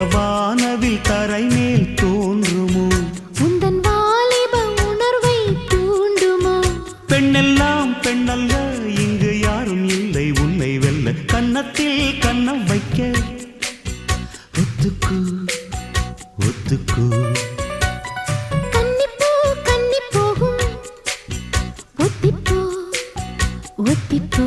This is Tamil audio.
வானவில் தரை மேல் தோன்றுமோ உந்தன் வாலிப உணர்வை தூண்டுமோ பெண்ணெல்லாம் பெண்ணல்ல இங்கு யாரும் இல்லை உன்னை வெல்ல கன்னத்தில் கன்னம் வைக்க ஒத்துக்கு ஒத்துக்கு கன்னிப்பூ கன்னி போகும் ஒத்திப்போ ஒத்திப்போ